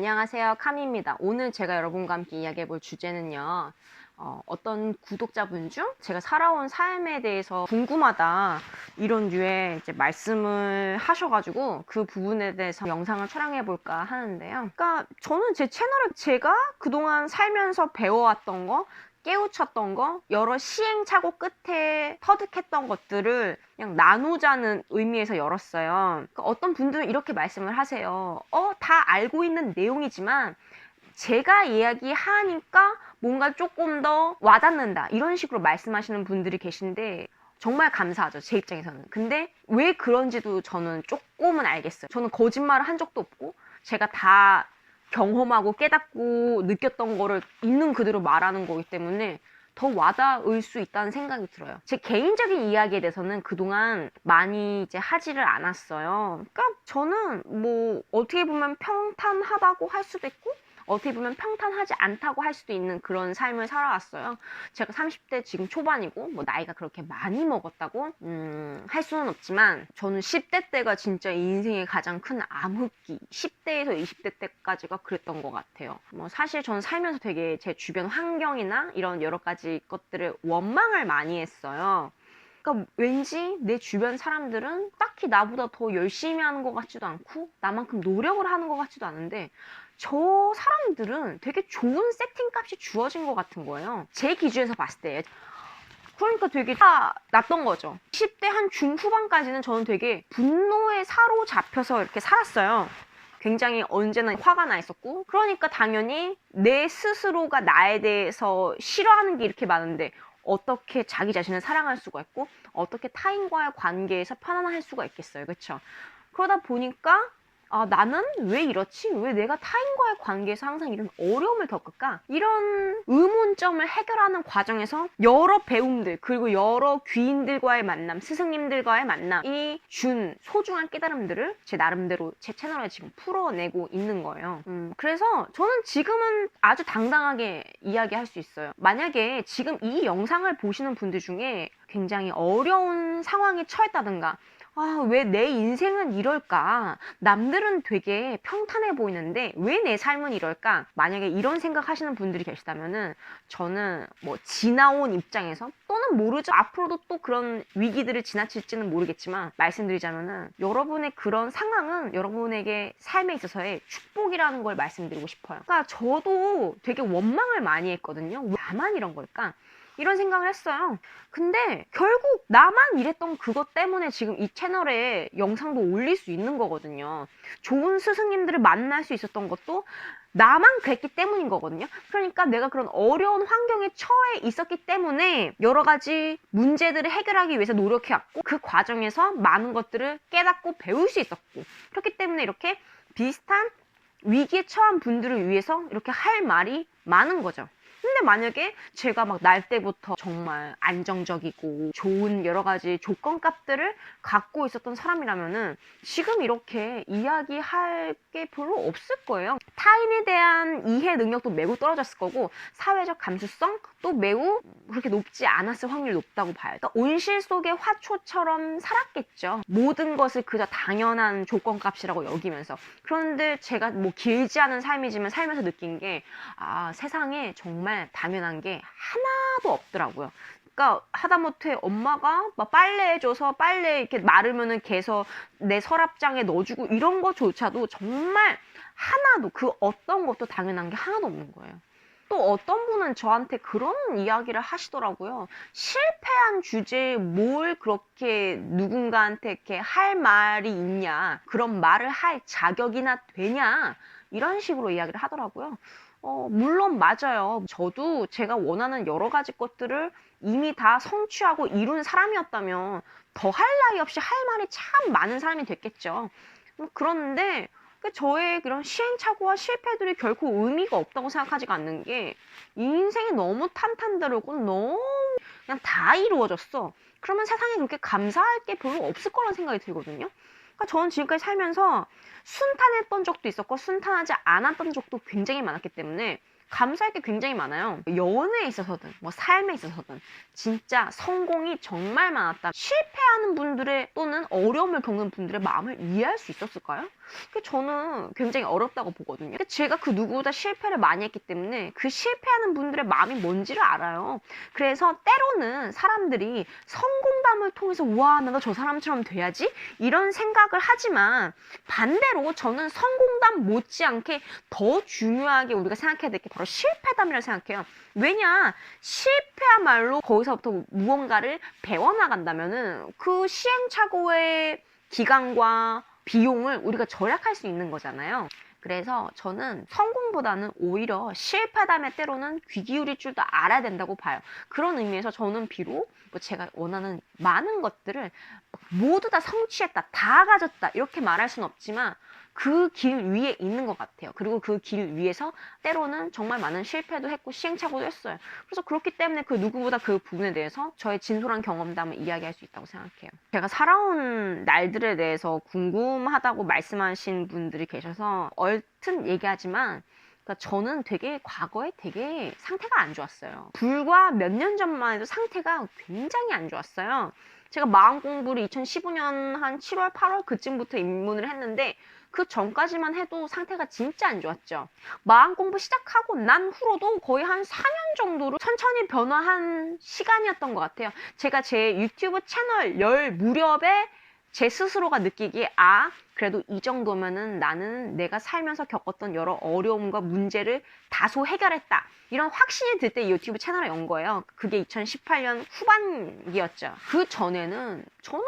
안녕하세요, 카미입니다. 오늘 제가 여러분과 함께 이야기해 볼 주제는요. 어떤 구독자분 중 제가 살아온 삶에 대해서 궁금하다 이런 류의 이제 말씀을 하셔가지고 그 부분에 대해서 영상을 촬영해 볼까 하는데요. 그러니까 저는 제 채널에 제가 그동안 살면서 배워왔던 거, 깨우쳤던 거, 여러 시행착오 끝에 터득했던 것들을 그냥 나누자는 의미에서 열었어요. 그러니까 어떤 분들은 이렇게 말씀을 하세요. 다 알고 있는 내용이지만 제가 이야기하니까 뭔가 조금 더 와닿는다, 이런 식으로 말씀하시는 분들이 계신데 정말 감사하죠, 제 입장에서는. 근데 왜 그런지도 저는 조금은 알겠어요. 저는 거짓말을 한 적도 없고 제가 다 경험하고 깨닫고 느꼈던 거를 있는 그대로 말하는 거기 때문에 더 와닿을 수 있다는 생각이 들어요. 제 개인적인 이야기에 대해서는 그동안 많이 이제 하지를 않았어요. 그러니까 저는 뭐 어떻게 보면 평탄하다고 할 수도 있고 어떻게 보면 평탄하지 않다고 할 수도 있는 그런 삶을 살아왔어요. 제가 30대 지금 초반이고 뭐 나이가 그렇게 많이 먹었다고 할 수는 없지만 저는 10대 때가 진짜 인생의 가장 큰 암흑기, 10대에서 20대 때까지가 그랬던 것 같아요. 뭐 사실 저는 살면서 되게 제 주변 환경이나 이런 여러 가지 것들을 원망을 많이 했어요. 그러니까 왠지 내 주변 사람들은 딱히 나보다 더 열심히 하는 것 같지도 않고 나만큼 노력을 하는 것 같지도 않은데 저 사람들은 되게 좋은 세팅값이 주어진 것 같은 거예요. 제 기준에서 봤을 때. 그러니까 되게 났던 거죠. 10대 한 중후반까지는 저는 되게 분노에 사로잡혀서 이렇게 살았어요. 굉장히 언제나 화가 나 있었고, 그러니까 당연히 내 스스로가 나에 대해서 싫어하는 게 이렇게 많은데 어떻게 자기 자신을 사랑할 수가 있고 어떻게 타인과의 관계에서 편안할 수가 있겠어요. 그렇죠? 그러다 보니까 나는 왜 이렇지? 왜 내가 타인과의 관계에서 항상 이런 어려움을 겪을까? 이런 의문점을 해결하는 과정에서 여러 배움들, 그리고 여러 귀인들과의 만남, 스승님들과의 만남이 준 소중한 깨달음들을 제 나름대로 제 채널에 지금 풀어내고 있는 거예요. 그래서 저는 지금은 아주 당당하게 이야기할 수 있어요. 만약에 지금 이 영상을 보시는 분들 중에 굉장히 어려운 상황에 처했다든가 왜 내 인생은 이럴까? 남들은 되게 평탄해 보이는데 왜 내 삶은 이럴까? 만약에 이런 생각 하시는 분들이 계시다면은 저는 뭐 지나온 입장에서 또는 모르죠. 앞으로도 또 그런 위기들을 지나칠지는 모르겠지만 말씀드리자면은 여러분의 그런 상황은 여러분에게 삶에 있어서의 축복이라는 걸 말씀드리고 싶어요. 그러니까 저도 되게 원망을 많이 했거든요. 왜 나만 이런 걸까? 이런 생각을 했어요. 근데 결국 나만 이랬던 그것 때문에 지금 이 채널에 영상도 올릴 수 있는 거거든요. 좋은 스승님들을 만날 수 있었던 것도 나만 그랬기 때문인 거거든요. 그러니까 내가 그런 어려운 환경에 처해 있었기 때문에 여러 가지 문제들을 해결하기 위해서 노력해왔고 그 과정에서 많은 것들을 깨닫고 배울 수 있었고 그렇기 때문에 이렇게 비슷한 위기에 처한 분들을 위해서 이렇게 할 말이 많은 거죠. 근데 만약에 제가 막 날 때부터 정말 안정적이고 좋은 여러 가지 조건값들을 갖고 있었던 사람이라면은 지금 이렇게 이야기할 게 별로 없을 거예요. 타인에 대한 이해 능력도 매우 떨어졌을 거고 사회적 감수성도 매우 그렇게 높지 않았을 확률이 높다고 봐요. 그러니까 온실 속의 화초처럼 살았겠죠. 모든 것을 그저 당연한 조건값이라고 여기면서. 그런데 제가 뭐 길지 않은 삶이지만 살면서 느낀 게 세상에 정말 당연한 게 하나도 없더라고요. 그러니까 하다못해 엄마가 막 빨래해줘서 빨래 이렇게 마르면은 개서 내 서랍장에 넣어주고 이런 거조차도 정말 하나도 그 어떤 것도 당연한 게 하나도 없는 거예요. 또 어떤 분은 저한테 그런 이야기를 하시더라고요. 실패한 주제에 뭘 그렇게 누군가한테 이렇게 할 말이 있냐, 그런 말을 할 자격이나 되냐, 이런 식으로 이야기를 하더라고요. 물론 맞아요. 저도 제가 원하는 여러 가지 것들을 이미 다 성취하고 이룬 사람이었다면 더 할 나위 없이 할 말이 참 많은 사람이 됐겠죠. 그런데 저의 그런 시행착오와 실패들이 결코 의미가 없다고 생각하지가 않는 게 인생이 너무 탄탄대로고 너무 그냥 다 이루어졌어. 그러면 세상에 그렇게 감사할 게 별로 없을 거라는 생각이 들거든요. 그러니까 저는 지금까지 살면서 순탄했던 적도 있었고 순탄하지 않았던 적도 굉장히 많았기 때문에 감사할 게 굉장히 많아요. 연애에 있어서든 뭐 삶에 있어서든 진짜 성공이 정말 많았다. 실패하는 분들의 또는 어려움을 겪는 분들의 마음을 이해할 수 있었을까요? 저는 굉장히 어렵다고 보거든요. 제가 그 누구보다 실패를 많이 했기 때문에 그 실패하는 분들의 마음이 뭔지를 알아요. 그래서 때로는 사람들이 성공담을 통해서 와, 나도 저 사람처럼 돼야지 이런 생각을 하지만, 반대로 저는 성공담 못지않게 더 중요하게 우리가 생각해야 될 게 바로 실패담이라고 생각해요. 왜냐, 실패야말로 거기서부터 무언가를 배워나간다면은 그 시행착오의 기간과 비용을 우리가 절약할 수 있는 거잖아요. 그래서 저는 성공보다는 오히려 실패담에 때로는 귀 기울일 줄도 알아야 된다고 봐요. 그런 의미에서 저는 비록 뭐 제가 원하는 많은 것들을 모두 다 성취했다, 다 가졌다 이렇게 말할 수는 없지만 그 길 위에 있는 것 같아요. 그리고 그 길 위에서 때로는 정말 많은 실패도 했고 시행착오도 했어요. 그래서 그렇기 때문에 그 누구보다 그 부분에 대해서 저의 진솔한 경험담을 이야기할 수 있다고 생각해요. 제가 살아온 날들에 대해서 궁금하다고 말씀하신 분들이 계셔서 얼튼 얘기하지만, 그러니까 저는 되게 과거에 되게 상태가 안 좋았어요. 불과 몇 년 전만 해도 상태가 굉장히 안 좋았어요. 제가 마음 공부를 2015년 한 7월, 8월 그쯤부터 입문을 했는데 그 전까지만 해도 상태가 진짜 안 좋았죠. 마음 공부 시작하고 난 후로도 거의 한 4년 정도로 천천히 변화한 시간이었던 것 같아요. 제가 제 유튜브 채널 열 무렵에 제 스스로가 느끼기에 그래도 이 정도면은 나는 내가 살면서 겪었던 여러 어려움과 문제를 다소 해결했다, 이런 확신이 들 때 유튜브 채널을 연 거예요. 그게 2018년 후반기였죠. 그 전에는 저는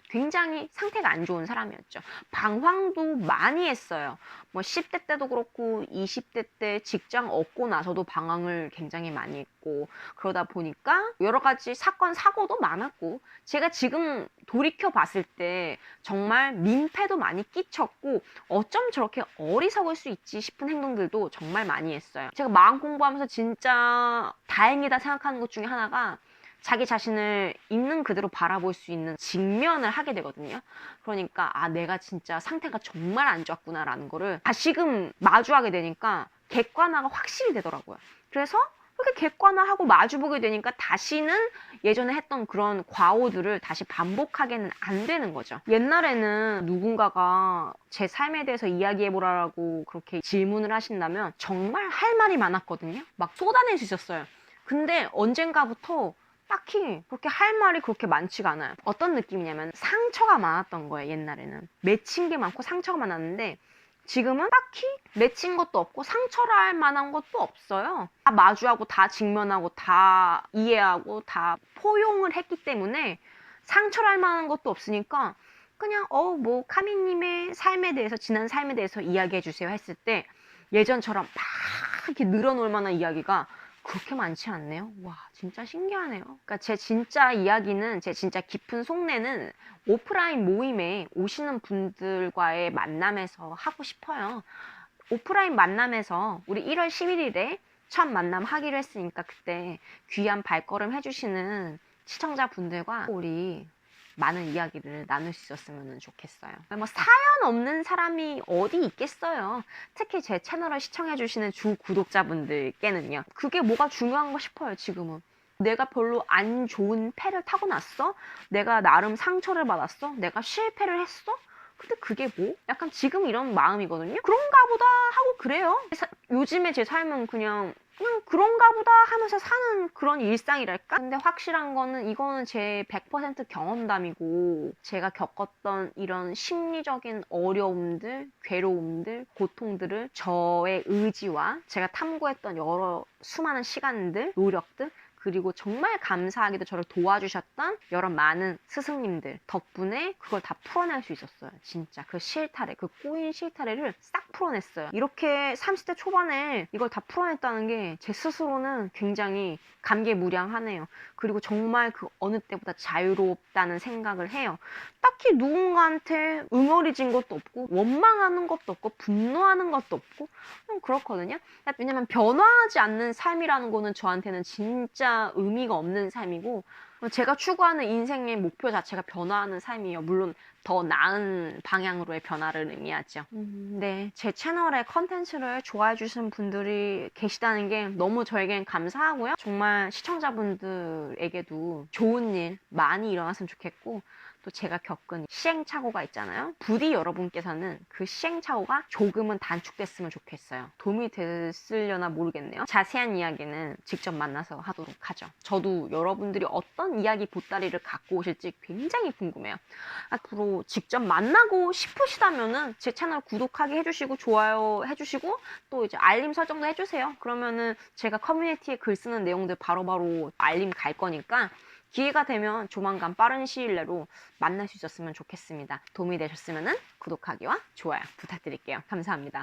굉장히 상태가 안 좋은 사람이었죠. 방황도 많이 했어요. 뭐 10대 때도 그렇고 20대 때 직장 얻고 나서도 방황을 굉장히 많이 했고, 그러다 보니까 여러 가지 사건 사고도 많았고, 제가 지금 돌이켜 봤을 때 정말 민폐도 많이 끼쳤고 어쩜 저렇게 어리석을 수 있지 싶은 행동들도 정말 많이 했어요. 제가 마음 공부하면서 진짜 다행이다 생각하는 것 중에 하나가 자기 자신을 있는 그대로 바라볼 수 있는 직면을 하게 되거든요. 그러니까 내가 진짜 상태가 정말 안 좋았구나라는 거를 다시금 마주하게 되니까 객관화가 확실히 되더라고요. 그래서 그렇게 객관화하고 마주보게 되니까 다시는 예전에 했던 그런 과오들을 다시 반복하게는 안 되는 거죠. 옛날에는 누군가가 제 삶에 대해서 이야기해보라고 그렇게 질문을 하신다면 정말 할 말이 많았거든요. 막 쏟아낼 수 있었어요. 근데 언젠가부터 딱히 그렇게 할 말이 그렇게 많지가 않아요. 어떤 느낌이냐면 상처가 많았던 거예요. 옛날에는 맺힌 게 많고 상처가 많았는데 지금은 딱히 맺힌 것도 없고 상처를 할 만한 것도 없어요. 다 마주하고 다 직면하고 다 이해하고 다 포용을 했기 때문에 상처를 할 만한 것도 없으니까 그냥 뭐 카미님의 삶에 대해서, 지난 삶에 대해서 이야기해 주세요 했을 때 예전처럼 막 이렇게 늘어놓을 만한 이야기가 그렇게 많지 않네요. 와, 진짜 신기하네요. 그러니까 제 진짜 이야기는, 제 진짜 깊은 속내는 오프라인 모임에 오시는 분들과의 만남에서 하고 싶어요. 오프라인 만남에서 우리 1월 11일에 첫 만남 하기로 했으니까 그때 귀한 발걸음 해주시는 시청자분들과 우리 많은 이야기를 나눌 수 있었으면 좋겠어요. 뭐 사연 없는 사람이 어디 있겠어요. 특히 제 채널을 시청해주시는 주 구독자분들께는요. 그게 뭐가 중요한가 싶어요. 지금은 내가 별로 안 좋은 패를 타고났어? 내가 나름 상처를 받았어? 내가 실패를 했어? 근데 그게 뭐? 약간 지금 이런 마음이거든요. 그런가 보다 하고 그래요. 요즘에 제 삶은 그냥 그런가 보다 하면서 사는 그런 일상이랄까? 근데 확실한 거는 이거는 제 100% 경험담이고 제가 겪었던 이런 심리적인 어려움들, 괴로움들, 고통들을 저의 의지와 제가 탐구했던 여러 수많은 시간들, 노력들, 그리고 정말 감사하게도 저를 도와주셨던 여러 많은 스승님들 덕분에 그걸 다 풀어낼 수 있었어요. 진짜 그 실타래, 그 꼬인 실타래를 싹 풀어냈어요. 이렇게 30대 초반에 이걸 다 풀어냈다는 게 제 스스로는 굉장히 감개무량하네요. 그리고 정말 그 어느 때보다 자유롭다는 생각을 해요. 딱히 누군가한테 응어리진 것도 없고 원망하는 것도 없고 분노하는 것도 없고 그렇거든요. 왜냐면 변화하지 않는 삶이라는 거는 저한테는 진짜 의미가 없는 삶이고, 제가 추구하는 인생의 목표 자체가 변화하는 삶이에요. 물론 더 나은 방향으로의 변화를 의미하죠. 네, 제 채널의 컨텐츠를 좋아해 주시는 분들이 계시다는 게 너무 저에겐 감사하고요. 정말 시청자분들에게도 좋은 일 많이 일어났으면 좋겠고, 또 제가 겪은 시행착오가 있잖아요. 부디 여러분께서는 그 시행착오가 조금은 단축됐으면 좋겠어요. 도움이 됐으려나 모르겠네요. 자세한 이야기는 직접 만나서 하도록 하죠. 저도 여러분들이 어떤 이야기 보따리를 갖고 오실지 굉장히 궁금해요. 앞으로 직접 만나고 싶으시다면은 제 채널 구독하기 해주시고 좋아요 해주시고 또 이제 알림 설정도 해주세요. 그러면은 제가 커뮤니티에 글 쓰는 내용들 바로바로 알림 갈 거니까 기회가 되면 조만간 빠른 시일 내로 만날 수 있었으면 좋겠습니다. 도움이 되셨으면 구독하기와 좋아요 부탁드릴게요. 감사합니다.